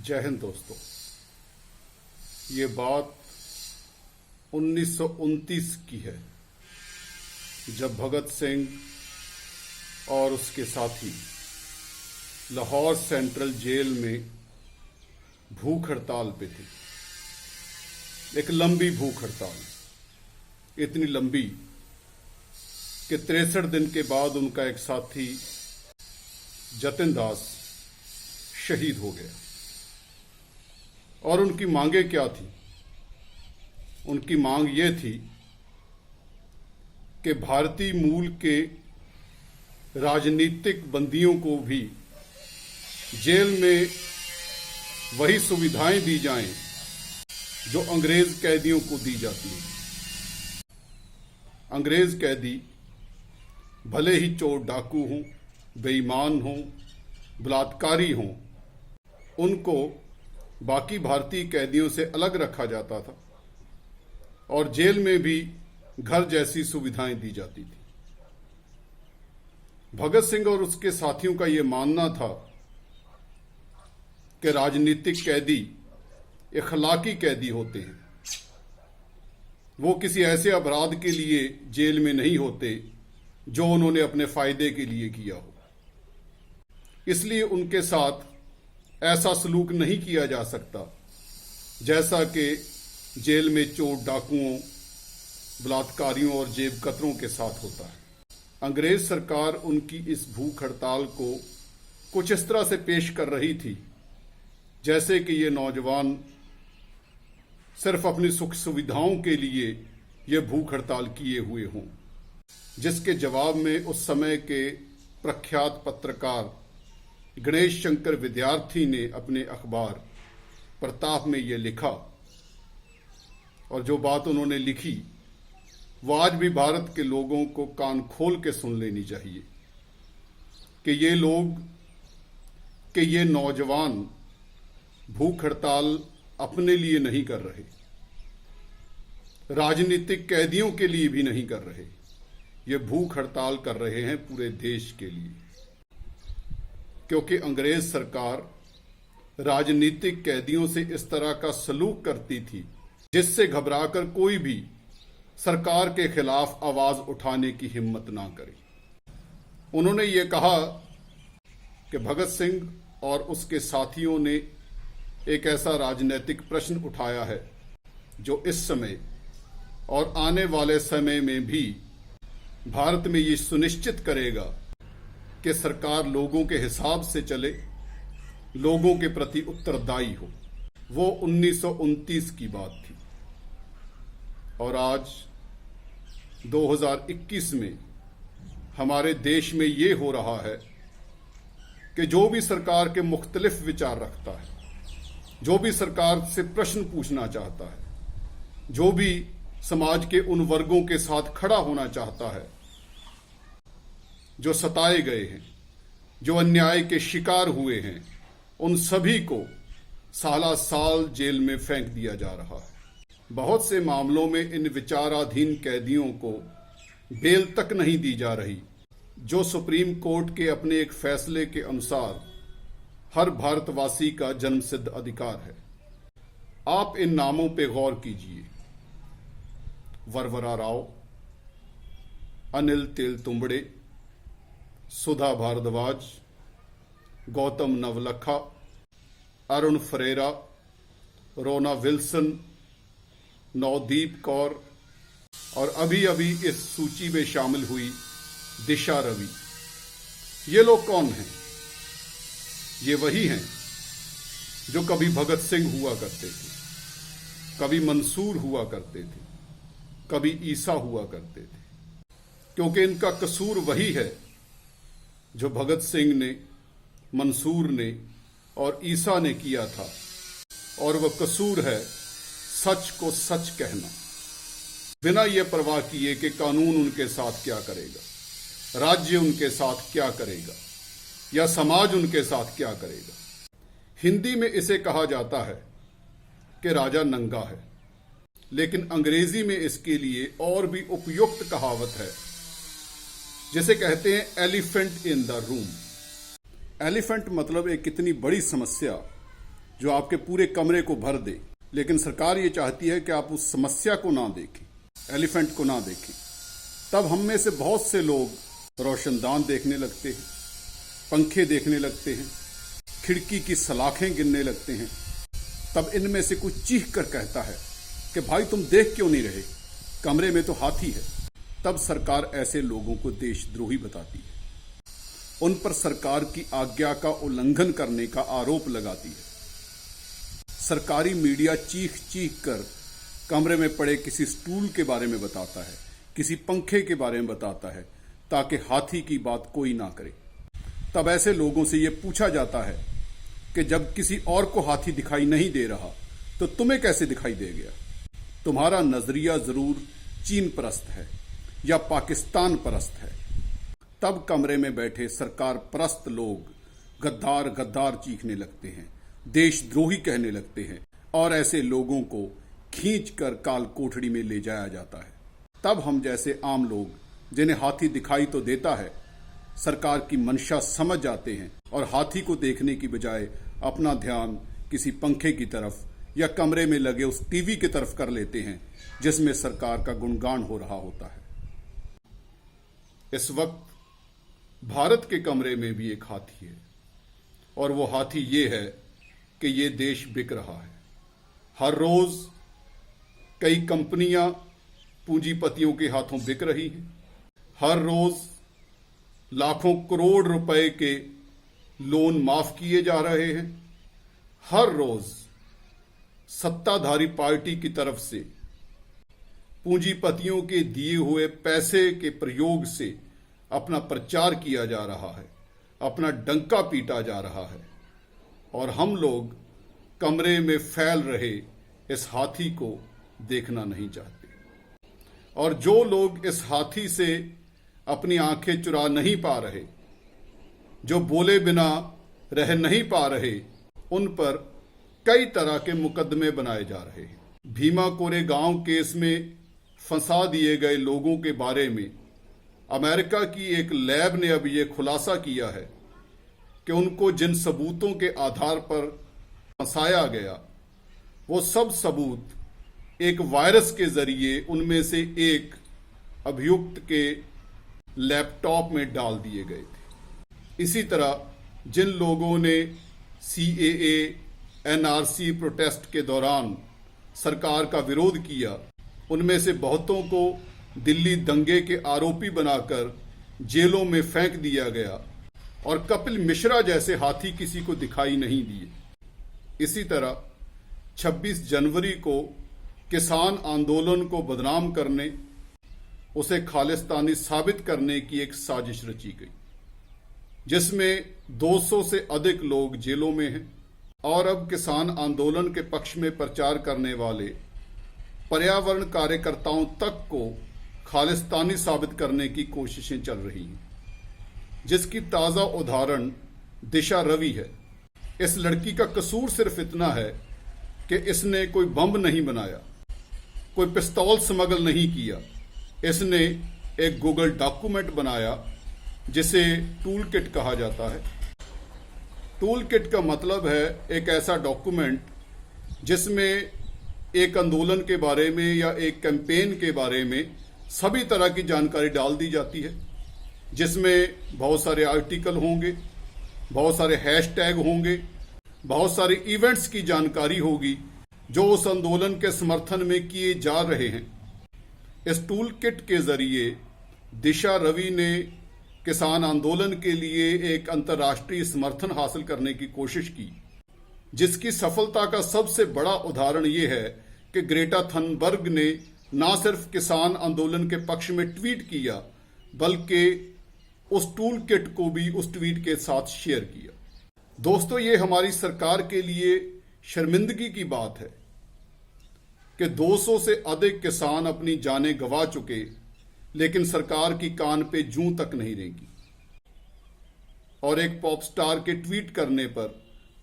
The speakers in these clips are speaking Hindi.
जय हिंद दोस्तों। ये बात 1929 की है, जब भगत सिंह और उसके साथी लाहौर सेंट्रल जेल में भूख हड़ताल पे थे। एक लंबी भूख हड़ताल, इतनी लंबी कि 63 दिन के बाद उनका एक साथी जतिन दास शहीद हो गया। और उनकी मांगे क्या थी? उनकी मांग ये थी कि भारतीय मूल के राजनीतिक बंदियों को भी जेल में वही सुविधाएं दी जाएं जो अंग्रेज कैदियों को दी जाती हैं। अंग्रेज कैदी भले ही चोर डाकू हों, बेईमान हों, बलात्कारी हों, उनको बाकी भारतीय कैदियों से अलग रखा जाता था और जेल में भी घर जैसी सुविधाएं दी जाती थी। भगत सिंह और उसके साथियों का यह मानना था कि राजनीतिक कैदी इखलाकी कैदी होते हैं। वो किसी ऐसे अपराध के लिए जेल में नहीं होते जो उन्होंने अपने फायदे के लिए किया हो, इसलिए उनके साथ ऐसा सलूक नहीं किया जा सकता जैसा कि जेल में चोर डाकुओं, बलात्कारियों और जेब कतरों के साथ होता है। अंग्रेज सरकार उनकी इस भूख हड़ताल को कुछ इस तरह से पेश कर रही थी जैसे कि ये नौजवान सिर्फ अपनी सुख सुविधाओं के लिए ये भूख हड़ताल किए हुए हों, जिसके जवाब में उस समय के प्रख्यात पत्रकार गणेश शंकर विद्यार्थी ने अपने अखबार प्रताप में ये लिखा। और जो बात उन्होंने लिखी वो आज भी भारत के लोगों को कान खोल के सुन लेनी चाहिए कि ये लोग, कि ये नौजवान भूख हड़ताल अपने लिए नहीं कर रहे, राजनीतिक कैदियों के लिए भी नहीं कर रहे, ये भूख हड़ताल कर रहे हैं पूरे देश के लिए। क्योंकि अंग्रेज सरकार राजनीतिक कैदियों से इस तरह का सलूक करती थी जिससे घबराकर कोई भी सरकार के खिलाफ आवाज उठाने की हिम्मत ना करे। उन्होंने ये कहा कि भगत सिंह और उसके साथियों ने एक ऐसा राजनीतिक प्रश्न उठाया है जो इस समय और आने वाले समय में भी भारत में ये सुनिश्चित करेगा कि सरकार लोगों के हिसाब से चले, लोगों के प्रति उत्तरदायी हो। वो 1929 की बात थी और आज 2021 में हमारे देश में ये हो रहा है कि जो भी सरकार के मुख्तलिफ विचार रखता है, जो भी सरकार से प्रश्न पूछना चाहता है, जो भी समाज के उन वर्गों के साथ खड़ा होना चाहता है जो सताए गए हैं, जो अन्याय के शिकार हुए हैं, उन सभी को साला साल जेल में फेंक दिया जा रहा है। बहुत से मामलों में इन विचाराधीन कैदियों को बेल तक नहीं दी जा रही, जो सुप्रीम कोर्ट के अपने एक फैसले के अनुसार हर भारतवासी का जन्मसिद्ध अधिकार है। आप इन नामों पे गौर कीजिए: वरवरा राव, अनिल तेलतुंबड़े, सुधा भारद्वाज, गौतम नवलखा, अरुण फरेरा, रोना विल्सन, नवदीप कौर और अभी अभी इस सूची में शामिल हुई दिशा रवि। ये लोग कौन हैं? ये वही हैं जो कभी भगत सिंह हुआ करते थे, कभी मंसूर हुआ करते थे, कभी ईसा हुआ करते थे। क्योंकि इनका कसूर वही है जो भगत सिंह ने, मंसूर ने और ईसा ने किया था, और वह कसूर है सच को सच कहना, बिना यह परवाह किए कि कानून उनके साथ क्या करेगा, राज्य उनके साथ क्या करेगा या समाज उनके साथ क्या करेगा। हिंदी में इसे कहा जाता है कि राजा नंगा है, लेकिन अंग्रेजी में इसके लिए और भी उपयुक्त कहावत है जिसे कहते हैं elephant in the room. Elephant मतलब एक इतनी बड़ी समस्या जो आपके पूरे कमरे को भर दे, लेकिन सरकार ये चाहती है कि आप उस समस्या को ना देखें, एलिफेंट को ना देखें। तब हम में से बहुत से लोग रोशनदान देखने लगते हैं, पंखे देखने लगते हैं, खिड़की की सलाखें गिनने लगते हैं। तब इनमें से कुछ चीख कर कहता है कि भाई तुम देख क्यों नहीं रहे, कमरे में तो हाथी है। तब सरकार ऐसे लोगों को देशद्रोही बताती है, उन पर सरकार की आज्ञा का उल्लंघन करने का आरोप लगाती है। सरकारी मीडिया चीख चीख कर कमरे में पड़े किसी स्टूल के बारे में बताता है, किसी पंखे के बारे में बताता है, ताकि हाथी की बात कोई ना करे। तब ऐसे लोगों से यह पूछा जाता है कि जब किसी और को हाथी दिखाई नहीं दे रहा तो तुम्हें कैसे दिखाई दे गया? तुम्हारा नजरिया जरूर चीन परस्त है या पाकिस्तान परस्त है। तब कमरे में बैठे सरकार परस्त लोग गद्दार गद्दार चीखने लगते हैं, देशद्रोही कहने लगते हैं और ऐसे लोगों को खींचकर काल कोठड़ी में ले जाया जाता है। तब हम जैसे आम लोग जिन्हें हाथी दिखाई तो देता है, सरकार की मंशा समझ जाते हैं और हाथी को देखने की बजाय अपना ध्यान किसी पंखे की तरफ या कमरे में लगे उस टीवी की तरफ कर लेते हैं जिसमें सरकार का गुणगान हो रहा होता है। इस वक्त भारत के कमरे में भी एक हाथी है और वो हाथी ये है कि ये देश बिक रहा है। हर रोज कई कंपनियां पूंजीपतियों के हाथों बिक रही हैं। हर रोज लाखों करोड़ रुपए के लोन माफ किए जा रहे हैं। हर रोज सत्ताधारी पार्टी की तरफ से पूंजीपतियों के दिए हुए पैसे के प्रयोग से अपना प्रचार किया जा रहा है, अपना डंका पीटा जा रहा है और हम लोग कमरे में फैल रहे इस हाथी को देखना नहीं चाहते। और जो लोग इस हाथी से अपनी आंखें चुरा नहीं पा रहे, जो बोले बिना रह नहीं पा रहे, उन पर कई तरह के मुकदमे बनाए जा रहे हैं। भीमा कोरेगांव केस में फंसा दिए गए लोगों के बारे में अमेरिका की एक लैब ने अब यह खुलासा किया है कि उनको जिन सबूतों के आधार पर फंसाया गया, वो सब सबूत एक वायरस के जरिए उनमें से एक अभियुक्त के लैपटॉप में डाल दिए गए थे। इसी तरह जिन लोगों ने CAA NRC प्रोटेस्ट के दौरान सरकार का विरोध किया, उनमें से बहुतों को दिल्ली दंगे के आरोपी बनाकर जेलों में फेंक दिया गया और कपिल मिश्रा जैसे हाथी किसी को दिखाई नहीं दिए। इसी तरह 26 जनवरी को किसान आंदोलन को बदनाम करने, उसे खालिस्तानी साबित करने की एक साजिश रची गई, जिसमें 200 से अधिक लोग जेलों में हैं और अब किसान आंदोलन के पक्ष में प्रचार करने वाले पर्यावरण कार्यकर्ताओं तक को खालिस्तानी साबित करने की कोशिशें चल रही हैं, जिसकी ताज़ा उदाहरण दिशा रवि है। इस लड़की का कसूर सिर्फ इतना है कि इसने कोई बम नहीं बनाया, कोई पिस्तौल स्मगल नहीं किया। इसने एक गूगल डॉक्यूमेंट बनाया जिसे टूल किट कहा जाता है। टूल किट का मतलब है एक ऐसा डॉक्यूमेंट जिसमें एक आंदोलन के बारे में या एक कैंपेन के बारे में सभी तरह की जानकारी डाल दी जाती है, जिसमें बहुत सारे आर्टिकल होंगे, बहुत सारे हैशटैग होंगे, बहुत सारे इवेंट्स की जानकारी होगी जो उस आंदोलन के समर्थन में किए जा रहे हैं। इस टूल किट के जरिए दिशा रवि ने किसान आंदोलन के लिए एक अंतर्राष्ट्रीय समर्थन हासिल करने की कोशिश की, जिसकी सफलता का सबसे बड़ा उदाहरण ये है कि ग्रेटा थनबर्ग ने न सिर्फ किसान आंदोलन के पक्ष में ट्वीट किया, बल्कि उस टूल किट को भी उस ट्वीट के साथ शेयर किया। दोस्तों, ये हमारी सरकार के लिए शर्मिंदगी की बात है कि 200 से अधिक किसान अपनी जानें गंवा चुके, लेकिन सरकार की कान पे जूं तक नहीं रेंगी और एक पॉप स्टार के ट्वीट करने पर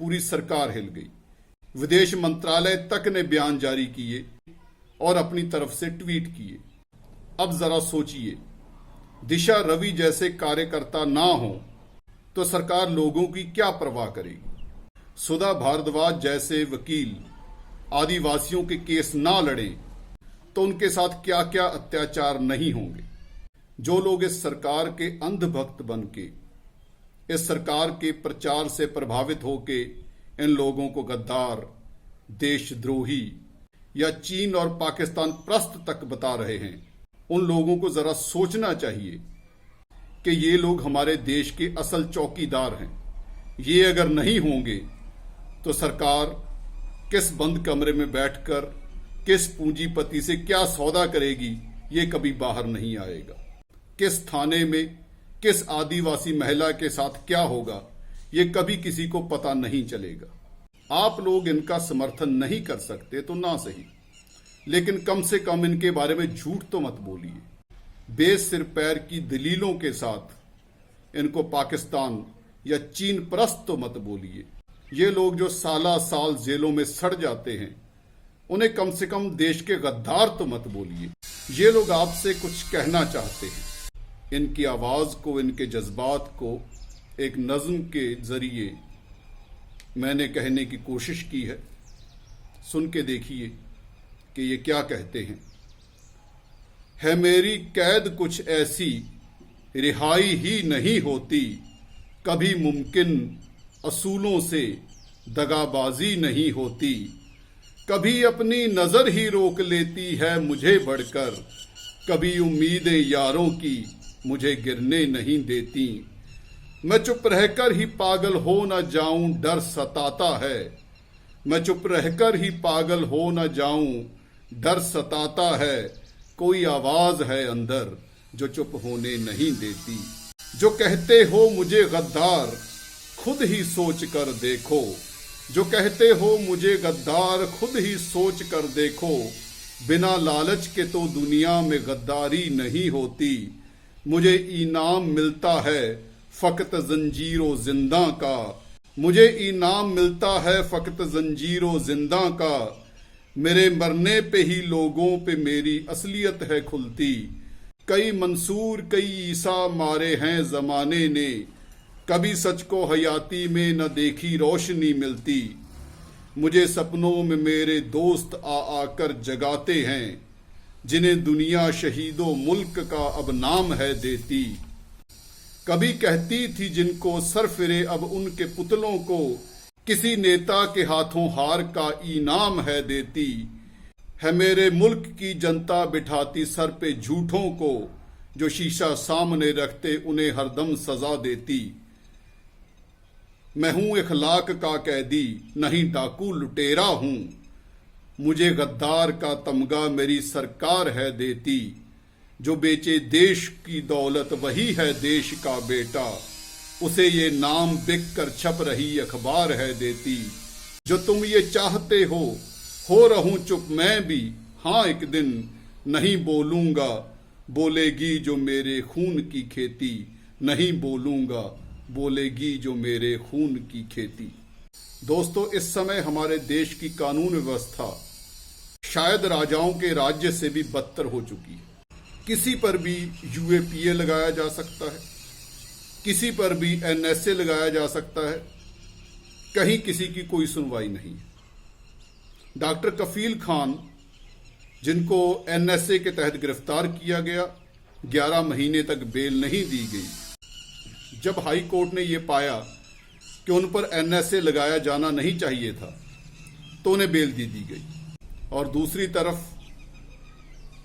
पूरी सरकार हिल गई। विदेश मंत्रालय तक ने बयान जारी किए और अपनी तरफ से ट्वीट किए। अब जरा सोचिए, दिशा रवि जैसे कार्यकर्ता ना हो तो सरकार लोगों की क्या परवाह करेगी? सुधा भारद्वाज जैसे वकील आदिवासियों के केस ना लड़ें तो उनके साथ क्या क्या अत्याचार नहीं होंगे। जो लोग इस सरकार के अंधभक्त बन के इस सरकार के प्रचार से प्रभावित होके इन लोगों को गद्दार, देशद्रोही या चीन और पाकिस्तान प्रस्त तक बता रहे हैं, उन लोगों को जरा सोचना चाहिए कि ये लोग हमारे देश के असल चौकीदार हैं। ये अगर नहीं होंगे तो सरकार किस बंद कमरे में बैठकर किस पूंजीपति से क्या सौदा करेगी, ये कभी बाहर नहीं आएगा। किस थाने में किस आदिवासी महिला के साथ क्या होगा, ये कभी किसी को पता नहीं चलेगा। आप लोग इनका समर्थन नहीं कर सकते तो ना सही, लेकिन कम से कम इनके बारे में झूठ तो मत बोलिए। बेसिर पैर की दलीलों के साथ इनको पाकिस्तान या चीन परस्त तो मत बोलिए। ये लोग जो साला साल जेलों में सड़ जाते हैं, उन्हें कम से कम देश के गद्दार तो मत बोलिए। ये लोग आपसे कुछ कहना चाहते हैं। इनकी आवाज को, इनके जज्बात को एक नज्म के जरिए मैंने कहने की कोशिश की है। सुन के देखिए कि ये क्या कहते हैं। है मेरी कैद कुछ ऐसी, रिहाई ही नहीं होती, कभी मुमकिन असूलों से दगाबाजी नहीं होती, कभी अपनी नजर ही रोक लेती है मुझे बढ़कर, कभी उम्मीदें यारों की मुझे गिरने नहीं देती। मैं चुप रहकर ही पागल हो न जाऊं, डर सताता है। मैं चुप रहकर ही पागल हो न जाऊं, डर सताता है। कोई आवाज है अंदर जो चुप होने नहीं देती। जो कहते हो मुझे गद्दार, खुद ही सोच कर देखो। जो कहते हो मुझे गद्दार, खुद ही सोच कर देखो। बिना लालच के तो दुनिया में गद्दारी नहीं होती। मुझे इनाम मिलता है फकत जंजीरों जिंदा का। मुझे इनाम मिलता है फकत जंजीरों जिंदा का। मेरे मरने पे ही लोगों पे मेरी असलियत है खुलती। कई मंसूर कई ईसा मारे हैं जमाने ने, कभी सच को हयाती में न देखी रोशनी मिलती। मुझे सपनों में मेरे दोस्त आ आकर जगाते हैं, जिन्हें दुनिया शहीदों मुल्क का अब नाम है देती। कभी कहती थी जिनको सर फिरे अब उनके पुतलों को, किसी नेता के हाथों हार का इनाम है देती। है मेरे मुल्क की जनता बिठाती सर पे झूठों को, जो शीशा सामने रखते उन्हें हरदम सजा देती। मैं हूं इखलाक का कैदी, नहीं डाकू लुटेरा हूं। मुझे गद्दार का तमगा मेरी सरकार है देती। जो बेचे देश की दौलत वही है देश का बेटा, उसे ये नाम बिक कर छप रही अखबार है देती। जो तुम ये चाहते हो रहूं चुप मैं भी, हाँ एक दिन नहीं बोलूंगा, बोलेगी जो मेरे खून की खेती। नहीं बोलूंगा, बोलेगी जो मेरे खून की खेती। दोस्तों, इस समय हमारे देश की कानून व्यवस्था शायद राजाओं के राज्य से भी बदतर हो चुकी है। किसी पर भी यूएपीए लगाया जा सकता है, किसी पर भी एनएसए लगाया जा सकता है, कहीं किसी की कोई सुनवाई नहीं है। डॉक्टर कफील खान, जिनको एनएसए के तहत गिरफ्तार किया गया, 11 महीने तक बेल नहीं दी गई। जब हाई कोर्ट ने यह पाया कि उन पर एनएसए लगाया जाना नहीं चाहिए था, तो उन्हें बेल दी गई। और दूसरी तरफ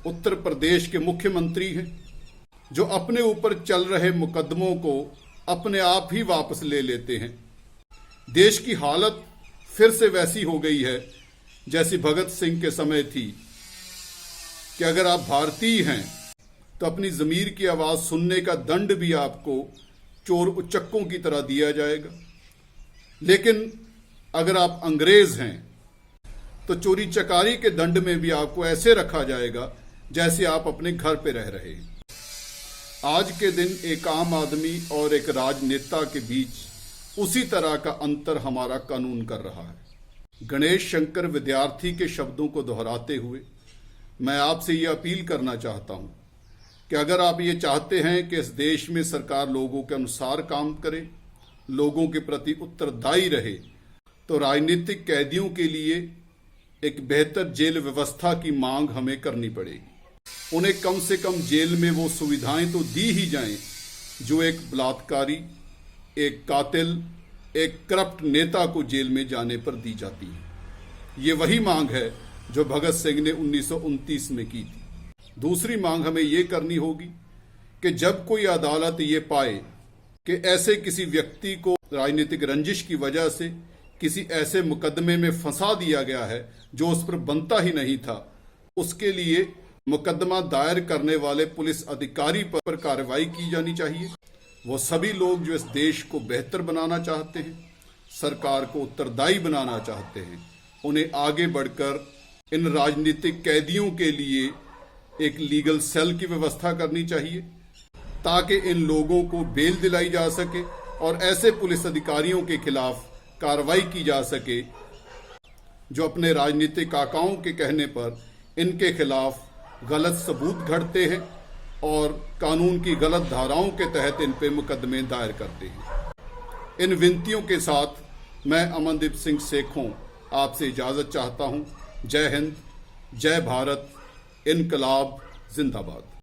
उत्तर प्रदेश के मुख्यमंत्री हैं, जो अपने ऊपर चल रहे मुकदमों को अपने आप ही वापस ले लेते हैं। देश की हालत फिर से वैसी हो गई है जैसी भगत सिंह के समय थी कि अगर आप भारतीय हैं तो अपनी जमीर की आवाज सुनने का दंड भी आपको चोर उच्चक्कों की तरह दिया जाएगा, लेकिन अगर आप अंग्रेज हैं तो चोरी चकारी के दंड में भी आपको ऐसे रखा जाएगा जैसे आप अपने घर पे रह रहे हैं। आज के दिन एक आम आदमी और एक राजनेता के बीच उसी तरह का अंतर हमारा कानून कर रहा है। गणेश शंकर विद्यार्थी के शब्दों को दोहराते हुए मैं आपसे ये अपील करना चाहता हूं कि अगर आप ये चाहते हैं कि इस देश में सरकार लोगों के अनुसार काम करे, लोगों के प्रति उत्तरदायी रहे, तो राजनीतिक कैदियों के लिए एक बेहतर जेल व्यवस्था की मांग हमें करनी पड़ेगी। उन्हें कम से कम जेल में वो सुविधाएं तो दी ही जाएं जो एक बलात्कारी, एक कातिल, एक करप्ट नेता को जेल में जाने पर दी जाती है। ये वही मांग है जो भगत सिंह ने 1929 में की थी। दूसरी मांग हमें ये करनी होगी कि जब कोई अदालत ये पाए कि ऐसे किसी व्यक्ति को राजनीतिक रंजिश की वजह से किसी ऐसे मुकदमे में फंसा दिया गया है जो उस पर बनता ही नहीं था, उसके लिए मुकदमा दायर करने वाले पुलिस अधिकारी पर कार्रवाई की जानी चाहिए। वो सभी लोग जो इस देश को बेहतर बनाना चाहते हैं, सरकार को उत्तरदायी बनाना चाहते हैं, उन्हें आगे बढ़कर इन राजनीतिक कैदियों के लिए एक लीगल सेल की व्यवस्था करनी चाहिए ताकि इन लोगों को बेल दिलाई जा सके और ऐसे पुलिस अधिकारियों के खिलाफ कार्रवाई की जा सके जो अपने राजनीतिक आकाओं के कहने पर इनके खिलाफ गलत सबूत घड़ते हैं और कानून की गलत धाराओं के तहत इन पे मुकदमे दायर करते हैं। इन विनतियों के साथ मैं अमनदीप सिंह सेखों आपसे इजाज़त चाहता हूँ। जय हिंद, जय भारत, इनकलाब जिंदाबाद।